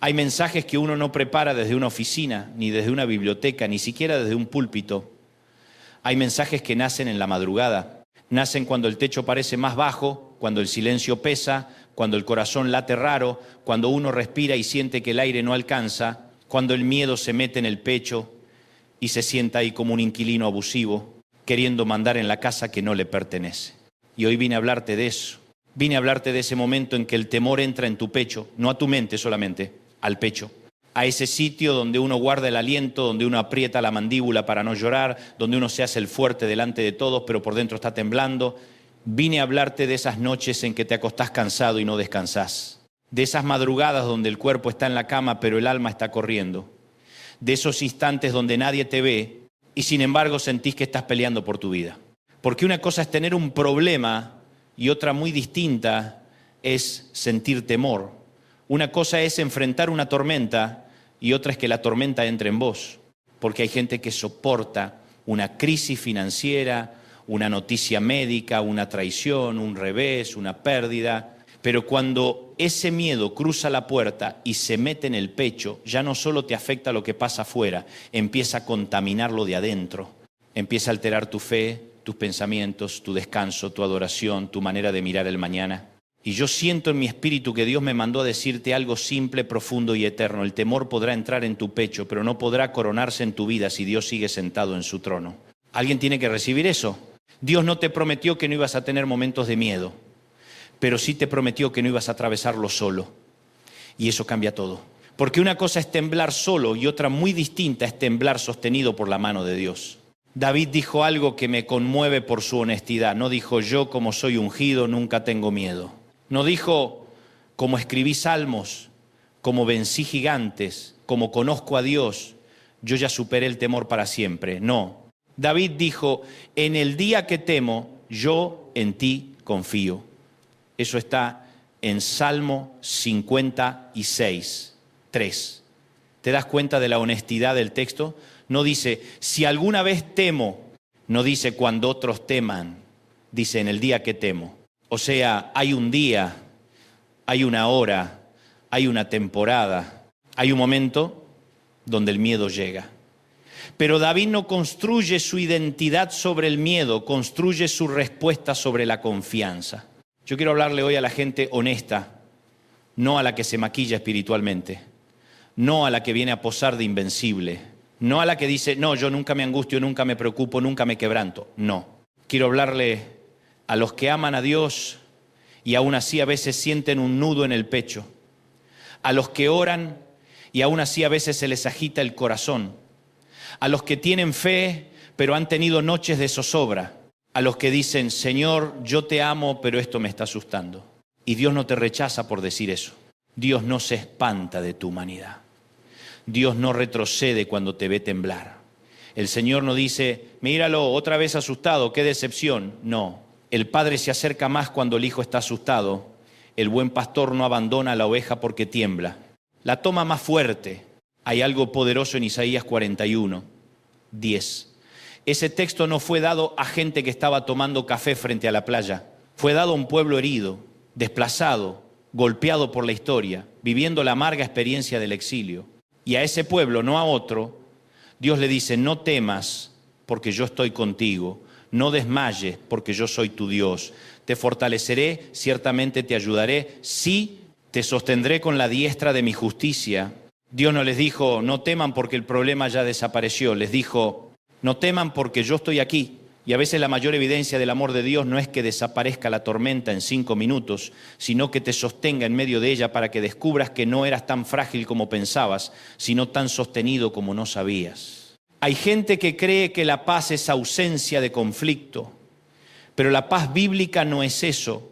Hay mensajes que uno no prepara desde una oficina, ni desde una biblioteca, ni siquiera desde un púlpito. Hay mensajes que nacen en la madrugada. Nacen cuando el techo parece más bajo, cuando el silencio pesa, cuando el corazón late raro, cuando uno respira y siente que el aire no alcanza, cuando el miedo se mete en el pecho y se sienta ahí como un inquilino abusivo, queriendo mandar en la casa que no le pertenece. Y hoy vine a hablarte de eso. Vine a hablarte de ese momento en que el temor entra en tu pecho, no a tu mente solamente, al pecho. A ese sitio donde uno guarda el aliento, donde uno aprieta la mandíbula para no llorar, donde uno se hace el fuerte delante de todos, pero por dentro está temblando. Vine a hablarte de esas noches en que te acostás cansado y no descansás. De esas madrugadas donde el cuerpo está en la cama, pero el alma está corriendo. De esos instantes donde nadie te ve y sin embargo sentís que estás peleando por tu vida. Porque una cosa es tener un problema y otra muy distinta es sentir temor. Una cosa es enfrentar una tormenta y otra es que la tormenta entre en vos. Porque hay gente que soporta una crisis financiera, una noticia médica, una traición, un revés, una pérdida. Pero cuando ese miedo cruza la puerta y se mete en el pecho, ya no solo te afecta lo que pasa afuera, empieza a contaminar lo de adentro. Empieza a alterar tu fe, tus pensamientos, tu descanso, tu adoración, tu manera de mirar el mañana. Y yo siento en mi espíritu que Dios me mandó a decirte algo simple, profundo y eterno. El temor podrá entrar en tu pecho, pero no podrá coronarse en tu vida si Dios sigue sentado en su trono. ¿Alguien tiene que recibir eso? Dios no te prometió que no ibas a tener momentos de miedo, pero sí te prometió que no ibas a atravesarlo solo. Y eso cambia todo. Porque una cosa es temblar solo y otra muy distinta es temblar sostenido por la mano de Dios. David dijo algo que me conmueve por su honestidad. No dijo, yo como soy ungido nunca tengo miedo. No dijo, como escribí salmos, como vencí gigantes, como conozco a Dios, yo ya superé el temor para siempre. No. David dijo, en el día que temo, yo en ti confío. Eso está en Salmo 56, 3. ¿Te das cuenta de la honestidad del texto? No dice, si alguna vez temo, no dice cuando otros teman, dice en el día que temo. O sea, hay un día, hay una hora, hay una temporada, hay un momento donde el miedo llega. Pero David no construye su identidad sobre el miedo, construye su respuesta sobre la confianza. Yo quiero hablarle hoy a la gente honesta, no a la que se maquilla espiritualmente, no a la que viene a posar de invencible, no a la que dice, no, yo nunca me angustio, nunca me preocupo, nunca me quebranto. No. Quiero hablarle a los que aman a Dios y aún así a veces sienten un nudo en el pecho. A los que oran y aún así a veces se les agita el corazón. A los que tienen fe pero han tenido noches de zozobra. A los que dicen, Señor, yo te amo, pero esto me está asustando. Y Dios no te rechaza por decir eso. Dios no se espanta de tu humanidad. Dios no retrocede cuando te ve temblar. El Señor no dice, míralo, otra vez asustado, qué decepción. No. El padre se acerca más cuando el hijo está asustado. El buen pastor no abandona a la oveja porque tiembla. La toma más fuerte. Hay algo poderoso en Isaías 41, 10. Ese texto no fue dado a gente que estaba tomando café frente a la playa. Fue dado a un pueblo herido, desplazado, golpeado por la historia, viviendo la amarga experiencia del exilio. Y a ese pueblo, no a otro, Dios le dice, no temas porque yo estoy contigo. No desmayes, porque yo soy tu Dios. Te fortaleceré, ciertamente te ayudaré. Sí, te sostendré con la diestra de mi justicia. Dios no les dijo, no teman porque el problema ya desapareció. Les dijo, no teman porque yo estoy aquí. Y a veces la mayor evidencia del amor de Dios no es que desaparezca la tormenta en 5 minutos, sino que te sostenga en medio de ella para que descubras que no eras tan frágil como pensabas, sino tan sostenido como no sabías. Hay gente que cree que la paz es ausencia de conflicto, pero la paz bíblica no es eso.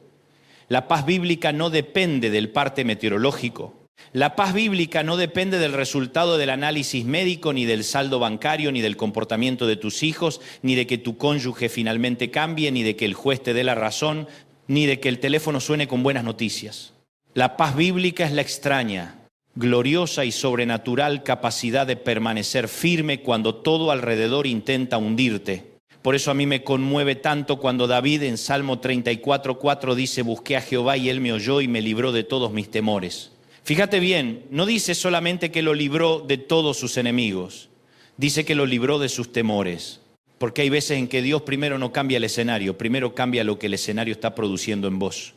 La paz bíblica no depende del parte meteorológico. La paz bíblica no depende del resultado del análisis médico, ni del saldo bancario, ni del comportamiento de tus hijos, ni de que tu cónyuge finalmente cambie, ni de que el juez te dé la razón, ni de que el teléfono suene con buenas noticias. La paz bíblica es la extraña, gloriosa y sobrenatural capacidad de permanecer firme cuando todo alrededor intenta hundirte. Por eso a mí me conmueve tanto cuando David en Salmo 34:4 dice, busqué a Jehová y él me oyó y me libró de todos mis temores. Fíjate bien, no dice solamente que lo libró de todos sus enemigos, dice que lo libró de sus temores. Porque hay veces en que Dios primero no cambia el escenario, primero cambia lo que el escenario está produciendo en vos.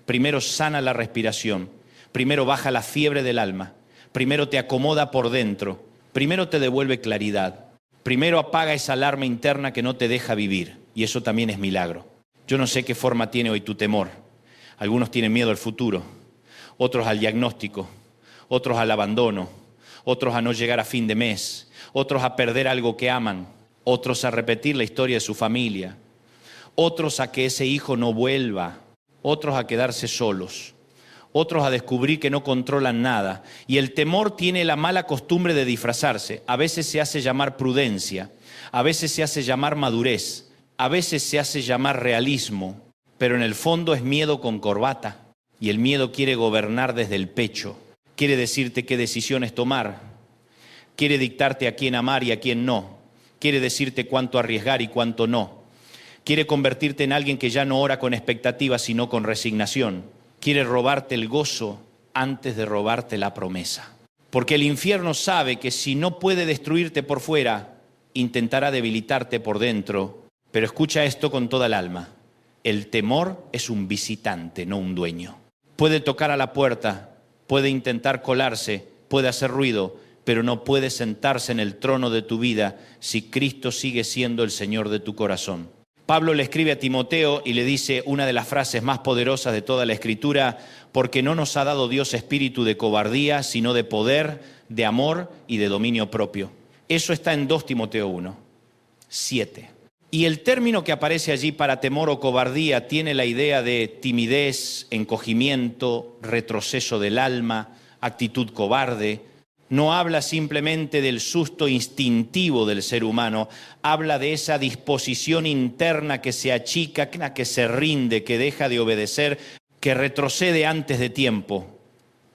Primero sana la respiración, primero baja la fiebre del alma, primero te acomoda por dentro, primero te devuelve claridad, primero apaga esa alarma interna que no te deja vivir. Y eso también es milagro. Yo no sé qué forma tiene hoy tu temor. Algunos tienen miedo al futuro, otros al diagnóstico, otros al abandono, otros a no llegar a fin de mes, otros a perder algo que aman, otros a repetir la historia de su familia, otros a que ese hijo no vuelva, otros a quedarse solos, otros a descubrir que no controlan nada. Y el temor tiene la mala costumbre de disfrazarse. A veces se hace llamar prudencia, a veces se hace llamar madurez, a veces se hace llamar realismo, pero en el fondo es miedo con corbata. Y el miedo quiere gobernar desde el pecho, quiere decirte qué decisiones tomar, quiere dictarte a quién amar y a quién no. Quiere decirte cuánto arriesgar y cuánto no. Quiere convertirte en alguien que ya no ora con expectativas, sino con resignación. Quiere robarte el gozo antes de robarte la promesa. Porque el infierno sabe que si no puede destruirte por fuera, intentará debilitarte por dentro. Pero escucha esto con toda el alma. El temor es un visitante, no un dueño. Puede tocar a la puerta, puede intentar colarse, puede hacer ruido, pero no puede sentarse en el trono de tu vida si Cristo sigue siendo el Señor de tu corazón. Pablo le escribe a Timoteo y le dice una de las frases más poderosas de toda la Escritura: porque no nos ha dado Dios espíritu de cobardía, sino de poder, de amor y de dominio propio. Eso está en 2 Timoteo 1, 7. Y el término que aparece allí para temor o cobardía tiene la idea de timidez, encogimiento, retroceso del alma, actitud cobarde. No habla simplemente del susto instintivo del ser humano, habla de esa disposición interna que se achica, que se rinde, que deja de obedecer, que retrocede antes de tiempo.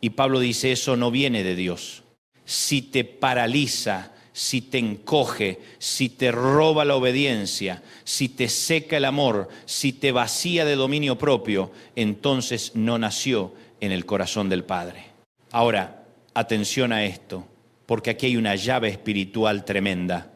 Y Pablo dice, eso no viene de Dios. Si te paraliza, si te encoge, si te roba la obediencia, si te seca el amor, si te vacía de dominio propio, entonces no nació en el corazón del Padre. Ahora, atención a esto, porque aquí hay una llave espiritual tremenda.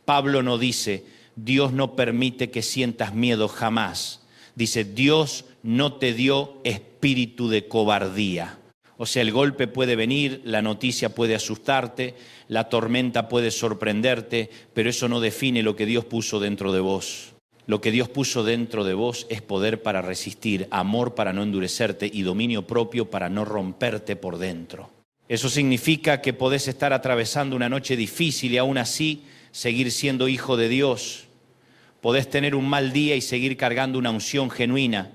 Pablo no dice, Dios no permite que sientas miedo jamás. Dice, Dios no te dio espíritu de cobardía. O sea, el golpe puede venir, la noticia puede asustarte, la tormenta puede sorprenderte, pero eso no define lo que Dios puso dentro de vos. Lo que Dios puso dentro de vos es poder para resistir, amor para no endurecerte y dominio propio para no romperte por dentro. Eso significa que podés estar atravesando una noche difícil y aún así seguir siendo hijo de Dios. Podés tener un mal día y seguir cargando una unción genuina.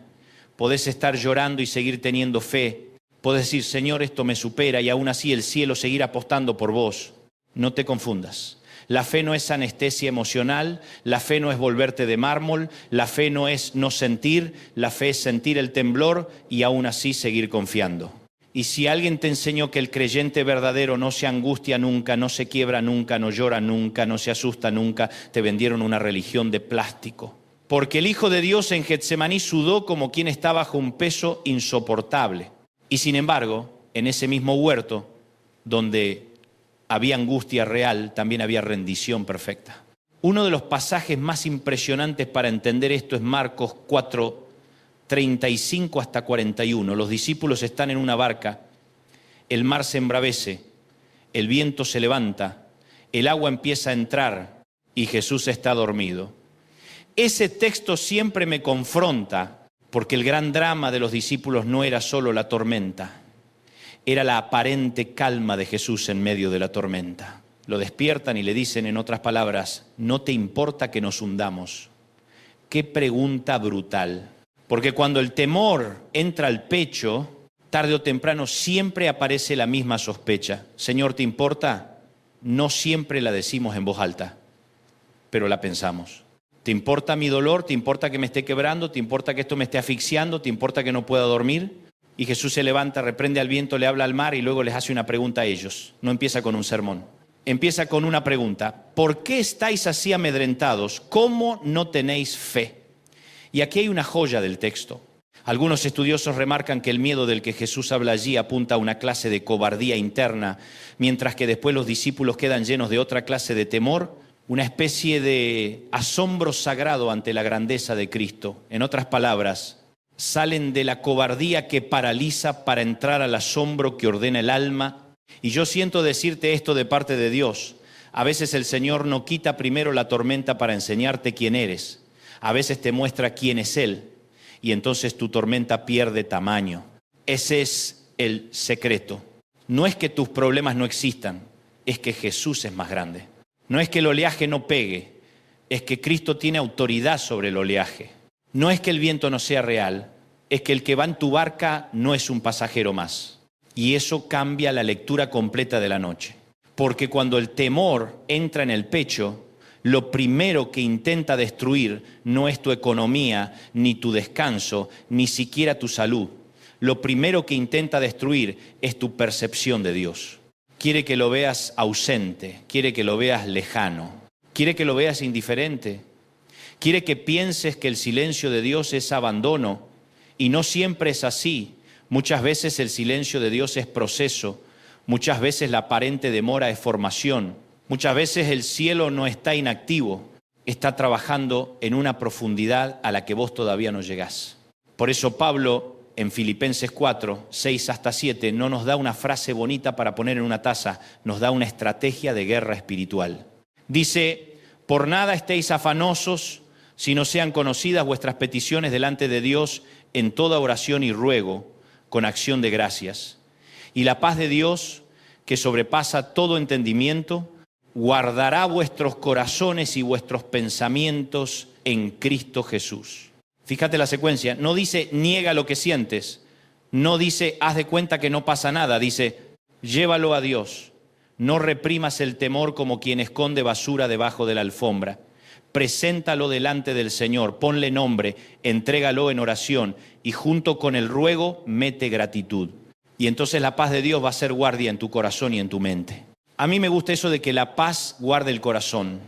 Podés estar llorando y seguir teniendo fe. Podés decir, Señor, esto me supera, y aún así el cielo seguir apostando por vos. No te confundas. La fe no es anestesia emocional, la fe no es volverte de mármol, la fe no es no sentir, la fe es sentir el temblor y aún así seguir confiando. Y si alguien te enseñó que el creyente verdadero no se angustia nunca, no se quiebra nunca, no llora nunca, no se asusta nunca, te vendieron una religión de plástico. Porque el Hijo de Dios en Getsemaní sudó como quien está bajo un peso insoportable. Y sin embargo, en ese mismo huerto, donde había angustia real, también había rendición perfecta. Uno de los pasajes más impresionantes para entender esto es Marcos 4, 35 hasta 41. Los discípulos están en una barca, el mar se embravece, el viento se levanta, el agua empieza a entrar y Jesús está dormido. Ese texto siempre me confronta porque el gran drama de los discípulos no era solo la tormenta, era la aparente calma de Jesús en medio de la tormenta. Lo despiertan y le dicen, en otras palabras, ¿no te importa que nos hundamos? Qué pregunta brutal. Porque cuando el temor entra al pecho, tarde o temprano siempre aparece la misma sospecha. Señor, ¿te importa? No siempre la decimos en voz alta, pero la pensamos. ¿Te importa mi dolor? ¿Te importa que me esté quebrando? ¿Te importa que esto me esté asfixiando? ¿Te importa que no pueda dormir? Y Jesús se levanta, reprende al viento, le habla al mar y luego les hace una pregunta a ellos. No empieza con un sermón. Empieza con una pregunta. ¿Por qué estáis así amedrentados? ¿Cómo no tenéis fe? Y aquí hay una joya del texto. Algunos estudiosos remarcan que el miedo del que Jesús habla allí apunta a una clase de cobardía interna, mientras que después los discípulos quedan llenos de otra clase de temor, una especie de asombro sagrado ante la grandeza de Cristo. En otras palabras, salen de la cobardía que paraliza para entrar al asombro que ordena el alma. Y yo siento decirte esto de parte de Dios. A veces el Señor no quita primero la tormenta para enseñarte quién eres. A veces te muestra quién es Él. Y entonces tu tormenta pierde tamaño. Ese es el secreto. No es que tus problemas no existan, es que Jesús es más grande. No es que el oleaje no pegue, es que Cristo tiene autoridad sobre el oleaje. No es que el viento no sea real, es que el que va en tu barca no es un pasajero más. Y eso cambia la lectura completa de la noche. Porque cuando el temor entra en el pecho, lo primero que intenta destruir no es tu economía, ni tu descanso, ni siquiera tu salud. Lo primero que intenta destruir es tu percepción de Dios. Quiere que lo veas ausente, quiere que lo veas lejano, quiere que lo veas indiferente, quiere que pienses que el silencio de Dios es abandono, y no siempre es así. Muchas veces el silencio de Dios es proceso, muchas veces la aparente demora es formación. Muchas veces el cielo no está inactivo, está trabajando en una profundidad a la que vos todavía no llegás. Por eso Pablo en Filipenses 4, 6 hasta 7 no nos da una frase bonita para poner en una taza, nos da una estrategia de guerra espiritual. Dice, por nada estéis afanosos, si no sean conocidas vuestras peticiones delante de Dios en toda oración y ruego, con acción de gracias. Y la paz de Dios, que sobrepasa todo entendimiento, guardará vuestros corazones y vuestros pensamientos en Cristo Jesús. Fíjate la secuencia, no dice niega lo que sientes, no dice haz de cuenta que no pasa nada, dice llévalo a Dios, no reprimas el temor como quien esconde basura debajo de la alfombra, preséntalo delante del Señor, ponle nombre, entrégalo en oración y junto con el ruego mete gratitud. Y entonces la paz de Dios va a ser guardia en tu corazón y en tu mente. A mí me gusta eso de que la paz guarde el corazón,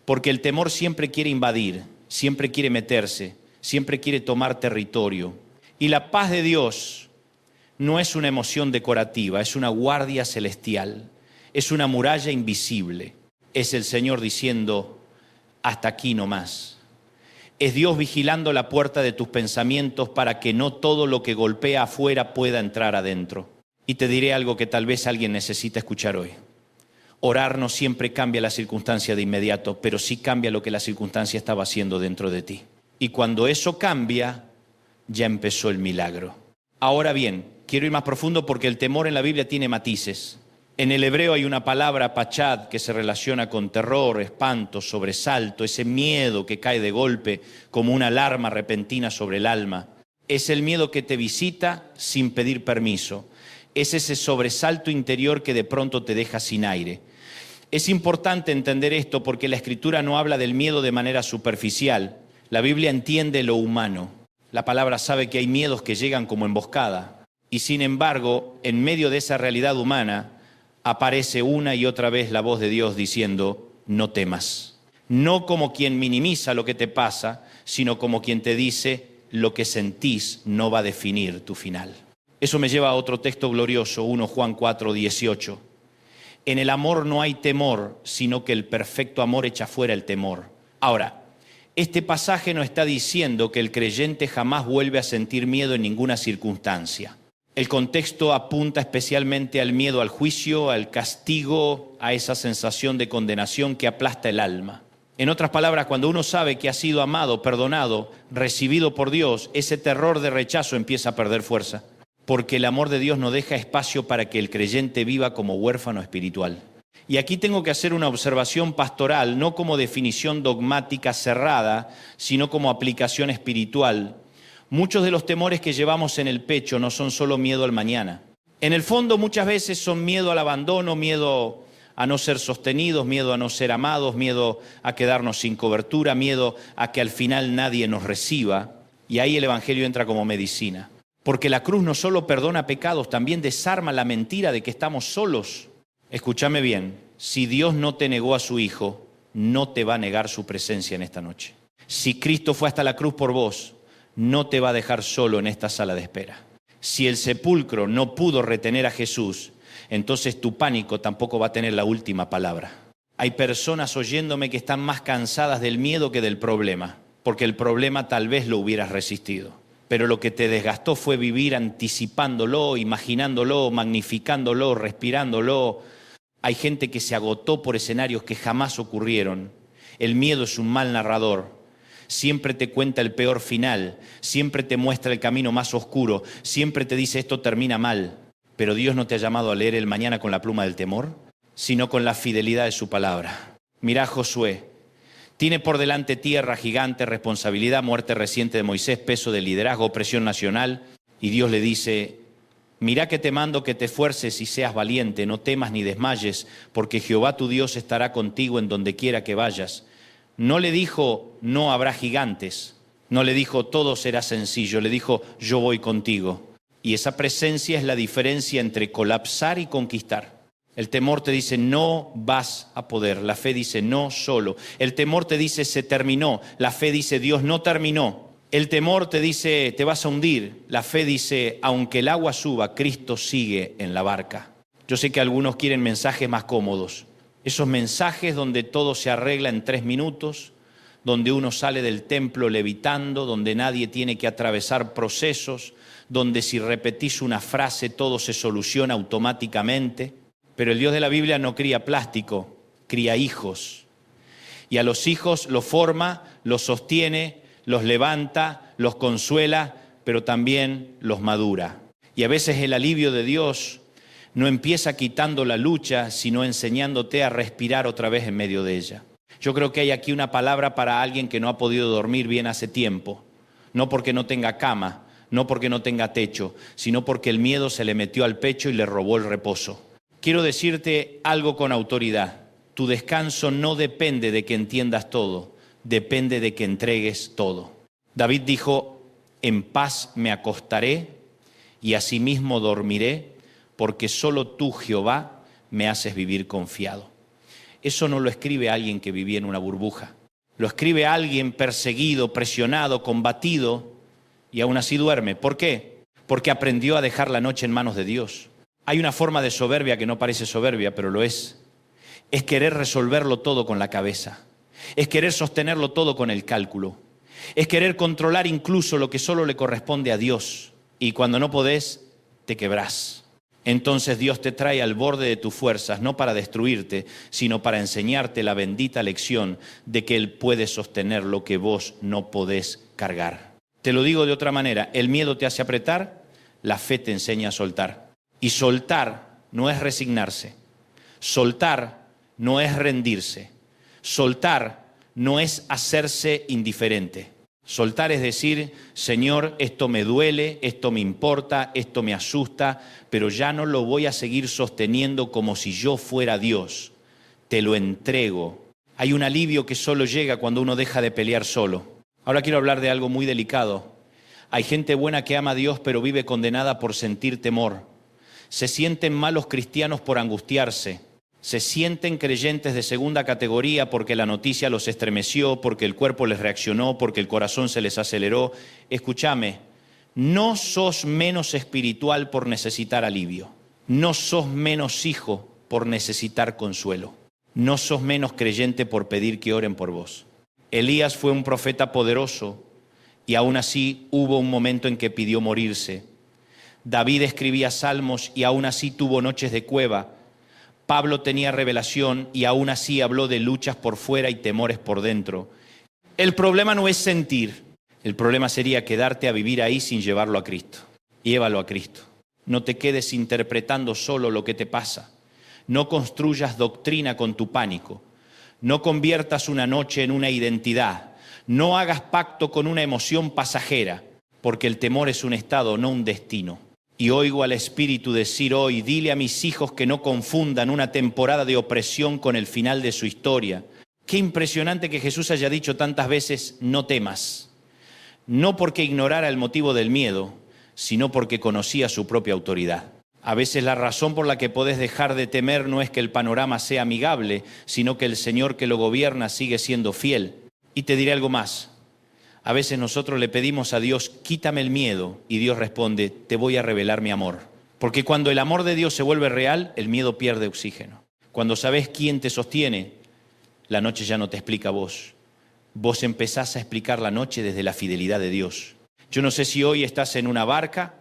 porque el temor siempre quiere invadir, siempre quiere meterse, siempre quiere tomar territorio. Y la paz de Dios no es una emoción decorativa, es una guardia celestial, es una muralla invisible. Es el Señor diciendo, hasta aquí no más. Es Dios vigilando la puerta de tus pensamientos para que no todo lo que golpea afuera pueda entrar adentro. Y te diré algo que tal vez alguien necesita escuchar hoy. Orar no siempre cambia la circunstancia de inmediato, pero sí cambia lo que la circunstancia estaba haciendo dentro de ti. Y cuando eso cambia, ya empezó el milagro. Ahora bien, quiero ir más profundo porque el temor en la Biblia tiene matices. En el hebreo hay una palabra, pachad, que se relaciona con terror, espanto, sobresalto, ese miedo que cae de golpe como una alarma repentina sobre el alma. Es el miedo que te visita sin pedir permiso. Es ese sobresalto interior que de pronto te deja sin aire. Es importante entender esto porque la Escritura no habla del miedo de manera superficial. La Biblia entiende lo humano. La palabra sabe que hay miedos que llegan como emboscada. Y sin embargo, en medio de esa realidad humana, aparece una y otra vez la voz de Dios diciendo, no temas. No como quien minimiza lo que te pasa, sino como quien te dice, lo que sentís no va a definir tu final. Eso me lleva a otro texto glorioso, 1 Juan 4, 18. En el amor no hay temor, sino que el perfecto amor echa fuera el temor. Ahora, este pasaje no está diciendo que el creyente jamás vuelve a sentir miedo en ninguna circunstancia. El contexto apunta especialmente al miedo al juicio, al castigo, a esa sensación de condenación que aplasta el alma. En otras palabras, cuando uno sabe que ha sido amado, perdonado, recibido por Dios, ese terror de rechazo empieza a perder fuerza. Porque el amor de Dios no deja espacio para que el creyente viva como huérfano espiritual. Y aquí tengo que hacer una observación pastoral, no como definición dogmática cerrada, sino como aplicación espiritual. Muchos de los temores que llevamos en el pecho no son solo miedo al mañana. En el fondo muchas veces son miedo al abandono, miedo a no ser sostenidos, miedo a no ser amados, miedo a quedarnos sin cobertura, miedo a que al final nadie nos reciba. Y ahí el Evangelio entra como medicina. Porque la cruz no solo perdona pecados, también desarma la mentira de que estamos solos. Escúchame bien, si Dios no te negó a su Hijo, no te va a negar su presencia en esta noche. Si Cristo fue hasta la cruz por vos, no te va a dejar solo en esta sala de espera. Si el sepulcro no pudo retener a Jesús, entonces tu pánico tampoco va a tener la última palabra. Hay personas oyéndome que están más cansadas del miedo que del problema, porque el problema tal vez lo hubieras resistido. Pero lo que te desgastó fue vivir anticipándolo, imaginándolo, magnificándolo, respirándolo. Hay gente que se agotó por escenarios que jamás ocurrieron. El miedo es un mal narrador. Siempre te cuenta el peor final, siempre te muestra el camino más oscuro, siempre te dice esto termina mal. Pero Dios no te ha llamado a leer el mañana con la pluma del temor, sino con la fidelidad de su palabra. Mirá Josué, tiene por delante tierra gigante, responsabilidad, muerte reciente de Moisés, peso de liderazgo, opresión nacional. Y Dios le dice, mirá que te mando que te esfuerces y seas valiente, no temas ni desmayes, porque Jehová tu Dios estará contigo en donde quiera que vayas. No le dijo, no habrá gigantes, no le dijo, todo será sencillo, le dijo, yo voy contigo. Y esa presencia es la diferencia entre colapsar y conquistar. El temor te dice, no vas a poder. La fe dice, no solo. El temor te dice, se terminó. La fe dice, Dios no terminó. El temor te dice, te vas a hundir. La fe dice, aunque el agua suba, Cristo sigue en la barca. Yo sé que algunos quieren mensajes más cómodos. Esos mensajes donde todo se arregla en 3 minutos, donde uno sale del templo levitando, donde nadie tiene que atravesar procesos, donde si repetís una frase todo se soluciona automáticamente. Pero el Dios de la Biblia no cría plástico, cría hijos. Y a los hijos los forma, los sostiene, los levanta, los consuela, pero también los madura. Y a veces el alivio de Dios no empieza quitando la lucha, sino enseñándote a respirar otra vez en medio de ella. Yo creo que hay aquí una palabra para alguien que no ha podido dormir bien hace tiempo. No porque no tenga cama, no porque no tenga techo, sino porque el miedo se le metió al pecho y le robó el reposo. Quiero decirte algo con autoridad. Tu descanso no depende de que entiendas todo, depende de que entregues todo. David dijo, en paz me acostaré y asimismo dormiré, porque solo tú, Jehová, me haces vivir confiado. Eso no lo escribe alguien que vivía en una burbuja. Lo escribe alguien perseguido, presionado, combatido, y aún así duerme. ¿Por qué? Porque aprendió a dejar la noche en manos de Dios. Hay una forma de soberbia que no parece soberbia, pero lo es. Es querer resolverlo todo con la cabeza. Es querer sostenerlo todo con el cálculo. Es querer controlar incluso lo que solo le corresponde a Dios. Y cuando no podés, te quebrás. Entonces Dios te trae al borde de tus fuerzas, no para destruirte, sino para enseñarte la bendita lección de que Él puede sostener lo que vos no podés cargar. Te lo digo de otra manera, el miedo te hace apretar, la fe te enseña a soltar. Y soltar no es resignarse, soltar no es rendirse, soltar no es hacerse indiferente. Soltar es decir, Señor, esto me duele, esto me importa, esto me asusta, pero ya no lo voy a seguir sosteniendo como si yo fuera Dios. Te lo entrego. Hay un alivio que solo llega cuando uno deja de pelear solo. Ahora quiero hablar de algo muy delicado. Hay gente buena que ama a Dios, pero vive condenada por sentir temor. Se sienten malos cristianos por angustiarse. Se sienten creyentes de segunda categoría porque la noticia los estremeció, porque el cuerpo les reaccionó, porque el corazón se les aceleró. Escúchame, no sos menos espiritual por necesitar alivio. No sos menos hijo por necesitar consuelo. No sos menos creyente por pedir que oren por vos. Elías fue un profeta poderoso y aún así hubo un momento en que pidió morirse. David escribía salmos y aún así tuvo noches de cueva. Pablo tenía revelación y aún así habló de luchas por fuera y temores por dentro. El problema no es sentir, el problema sería quedarte a vivir ahí sin llevarlo a Cristo. Llévalo a Cristo. No te quedes interpretando solo lo que te pasa. No construyas doctrina con tu pánico. No conviertas una noche en una identidad. No hagas pacto con una emoción pasajera, porque el temor es un estado, no un destino. Y oigo al Espíritu decir hoy, dile a mis hijos que no confundan una temporada de opresión con el final de su historia. Qué impresionante que Jesús haya dicho tantas veces, no temas. No porque ignorara el motivo del miedo, sino porque conocía su propia autoridad. A veces la razón por la que podés dejar de temer no es que el panorama sea amigable, sino que el Señor que lo gobierna sigue siendo fiel. Y te diré algo más. A veces nosotros le pedimos a Dios, quítame el miedo, y Dios responde, te voy a revelar mi amor. Porque cuando el amor de Dios se vuelve real, el miedo pierde oxígeno. Cuando sabes quién te sostiene, la noche ya no te explica a vos. Vos empezás a explicar la noche desde la fidelidad de Dios. Yo no sé si hoy estás en una barca,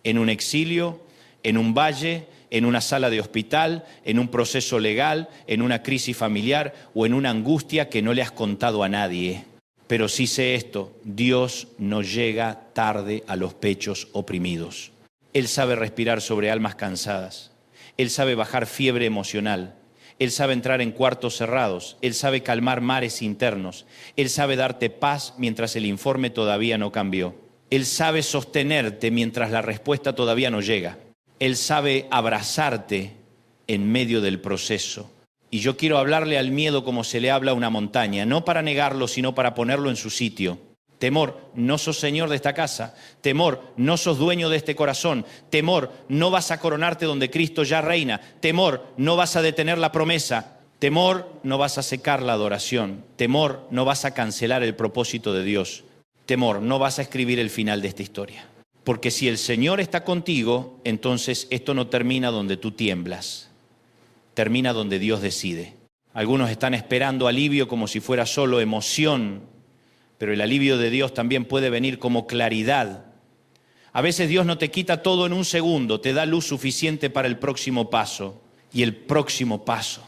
en un exilio, en un valle, en una sala de hospital, en un proceso legal, en una crisis familiar o en una angustia que no le has contado a nadie. Pero sí sé esto, Dios no llega tarde a los pechos oprimidos. Él sabe respirar sobre almas cansadas. Él sabe bajar fiebre emocional. Él sabe entrar en cuartos cerrados. Él sabe calmar mares internos. Él sabe darte paz mientras el informe todavía no cambió. Él sabe sostenerte mientras la respuesta todavía no llega. Él sabe abrazarte en medio del proceso. Y yo quiero hablarle al miedo como se le habla a una montaña, no para negarlo, sino para ponerlo en su sitio. Temor, no sos señor de esta casa. Temor, no sos dueño de este corazón. Temor, no vas a coronarte donde Cristo ya reina. Temor, no vas a detener la promesa. Temor, no vas a secar la adoración. Temor, no vas a cancelar el propósito de Dios. Temor, no vas a escribir el final de esta historia. Porque si el Señor está contigo, entonces esto no termina donde tú tiemblas. Termina donde Dios decide. Algunos están esperando alivio como si fuera solo emoción, pero el alivio de Dios también puede venir como claridad. A veces Dios no te quita todo en un segundo, te da luz suficiente para el próximo paso, y el próximo paso,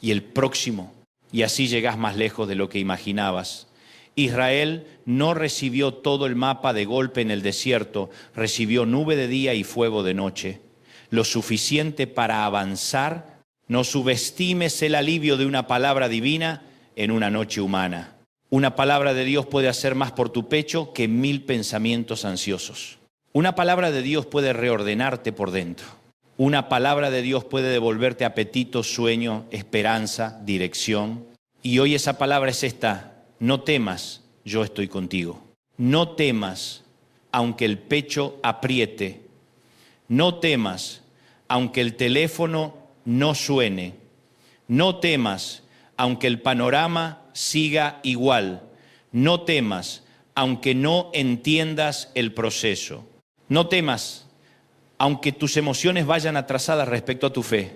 y el próximo, y así llegás más lejos de lo que imaginabas. Israel no recibió todo el mapa de golpe en el desierto, recibió nube de día y fuego de noche, lo suficiente para avanzar. No subestimes el alivio de una palabra divina en una noche humana. Una palabra de Dios puede hacer más por tu pecho que 1000 pensamientos ansiosos. Una palabra de Dios puede reordenarte por dentro. Una palabra de Dios puede devolverte apetito, sueño, esperanza, dirección. Y hoy esa palabra es esta: no temas, yo estoy contigo. No temas, aunque el pecho apriete. No temas, aunque el teléfono no suene. No temas, aunque el panorama siga igual. No temas, aunque no entiendas el proceso. No temas, aunque tus emociones vayan atrasadas respecto a tu fe.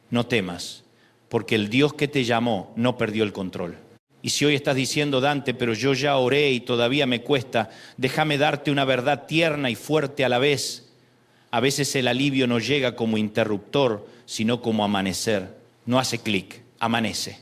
No temas, porque el Dios que te llamó no perdió el control. Y si hoy estás diciendo, Dante, pero yo ya oré y todavía me cuesta, déjame darte una verdad tierna y fuerte a la vez. A veces el alivio no llega como interruptor, sino como amanecer. No hace clic, amanece.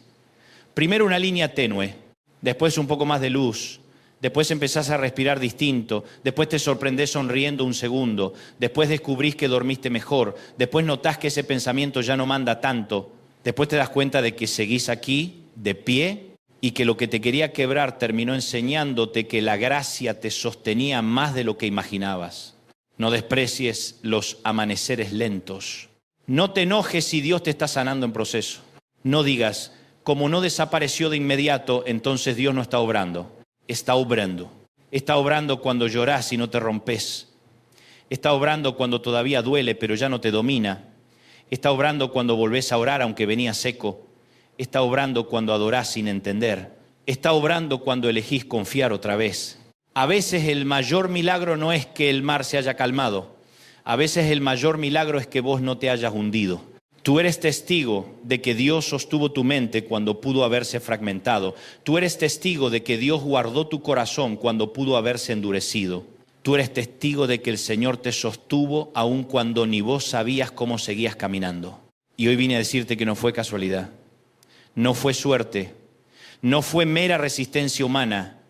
Primero una línea tenue, después un poco más de luz, después empezás a respirar distinto, después te sorprendés sonriendo un segundo, después descubrís que dormiste mejor, después notás que ese pensamiento ya no manda tanto, después te das cuenta de que seguís aquí, de pie, y que lo que te quería quebrar terminó enseñándote que la gracia te sostenía más de lo que imaginabas. No desprecies los amaneceres lentos. No te enojes si Dios te está sanando en proceso. No digas, como no desapareció de inmediato, entonces Dios no está obrando. Está obrando. Está obrando cuando llorás y no te rompes. Está obrando cuando todavía duele, pero ya no te domina. Está obrando cuando volvés a orar, aunque venía seco. Está obrando cuando adorás sin entender. Está obrando cuando elegís confiar otra vez. A veces el mayor milagro no es que el mar se haya calmado. A veces el mayor milagro es que vos no te hayas hundido. Tú eres testigo de que Dios sostuvo tu mente cuando pudo haberse fragmentado. Tú eres testigo de que Dios guardó tu corazón cuando pudo haberse endurecido. Tú eres testigo de que el Señor te sostuvo aun cuando ni vos sabías cómo seguías caminando. Y hoy vine a decirte que no fue casualidad, no fue suerte, no fue mera resistencia humana.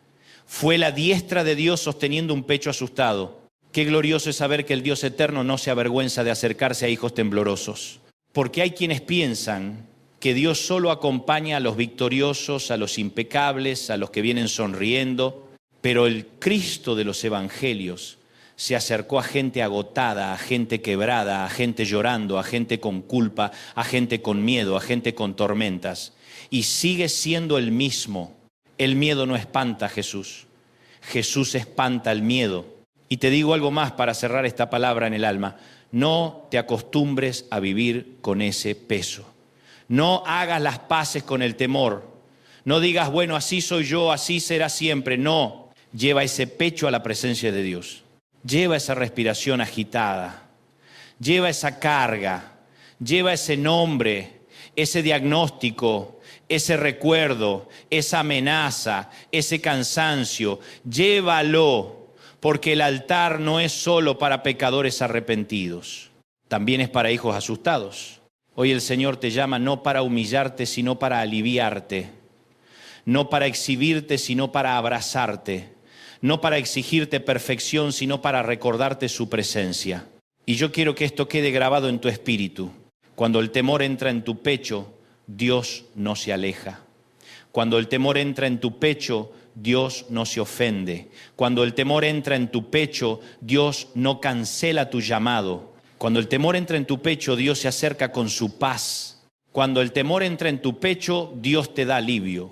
Fue la diestra de Dios sosteniendo un pecho asustado. Qué glorioso es saber que el Dios eterno no se avergüenza de acercarse a hijos temblorosos. Porque hay quienes piensan que Dios solo acompaña a los victoriosos, a los impecables, a los que vienen sonriendo. Pero el Cristo de los evangelios se acercó a gente agotada, a gente quebrada, a gente llorando, a gente con culpa, a gente con miedo, a gente con tormentas. Y sigue siendo el mismo. El miedo no espanta a Jesús. Jesús espanta el miedo. Y te digo algo más para cerrar esta palabra en el alma. No te acostumbres a vivir con ese peso. No hagas las paces con el temor. No digas, bueno, así soy yo, así será siempre. No. lleva ese pecho a la presencia de Dios. Lleva esa respiración agitada. Lleva esa carga. Lleva ese nombre, ese diagnóstico, ese recuerdo, esa amenaza, ese cansancio. Llévalo, porque el altar no es solo para pecadores arrepentidos. También es para hijos asustados. Hoy el Señor te llama no para humillarte, sino para aliviarte. No para exhibirte, sino para abrazarte. No para exigirte perfección, sino para recordarte su presencia. Y yo quiero que esto quede grabado en tu espíritu. Cuando el temor entra en tu pecho, Dios no se aleja. Cuando el temor entra en tu pecho, Dios no se ofende. Cuando el temor entra en tu pecho, Dios no cancela tu llamado. Cuando el temor entra en tu pecho, Dios se acerca con su paz. Cuando el temor entra en tu pecho, Dios te da alivio.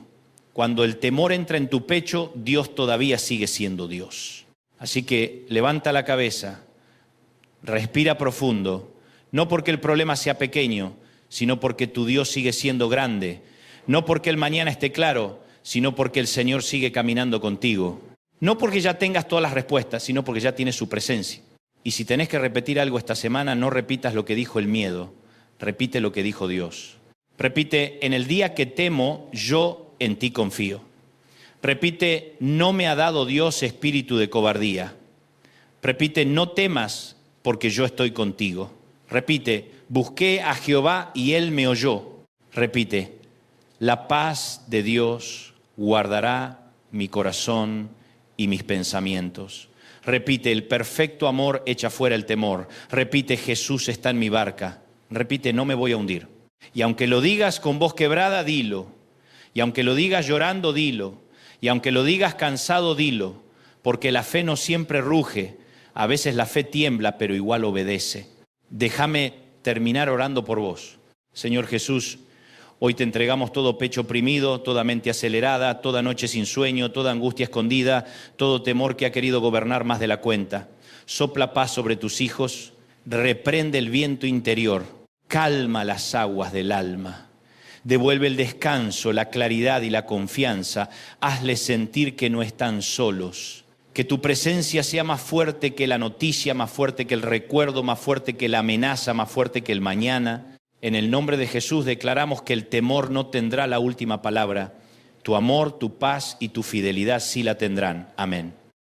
Cuando el temor entra en tu pecho, Dios todavía sigue siendo Dios. Así que levanta la cabeza, respira profundo, no porque el problema sea pequeño, sino porque tu Dios sigue siendo grande. No porque el mañana esté claro, sino porque el Señor sigue caminando contigo. No porque ya tengas todas las respuestas, sino porque ya tienes su presencia. Y si tenés que repetir algo esta semana, no repitas lo que dijo el miedo, repite lo que dijo Dios. Repite, en el día que temo, yo en ti confío. Repite, no me ha dado Dios espíritu de cobardía. Repite, no temas porque yo estoy contigo. Repite, busqué a Jehová y Él me oyó. Repite, la paz de Dios guardará mi corazón y mis pensamientos. Repite, el perfecto amor echa fuera el temor. Repite, Jesús está en mi barca. Repite, no me voy a hundir. Y aunque lo digas con voz quebrada, dilo. Y aunque lo digas llorando, dilo. Y aunque lo digas cansado, dilo. Porque la fe no siempre ruge. A veces la fe tiembla, pero igual obedece. Déjame terminar orando por vos. Señor Jesús, hoy te entregamos todo pecho oprimido, toda mente acelerada, toda noche sin sueño, toda angustia escondida, todo temor que ha querido gobernar más de la cuenta. Sopla paz sobre tus hijos, reprende el viento interior, calma las aguas del alma. Devuelve el descanso, la claridad y la confianza. Hazles sentir que no están solos. Que tu presencia sea más fuerte que la noticia, más fuerte que el recuerdo, más fuerte que la amenaza, más fuerte que el mañana. En el nombre de Jesús declaramos que el temor no tendrá la última palabra. Tu amor, tu paz y tu fidelidad sí la tendrán. Amén.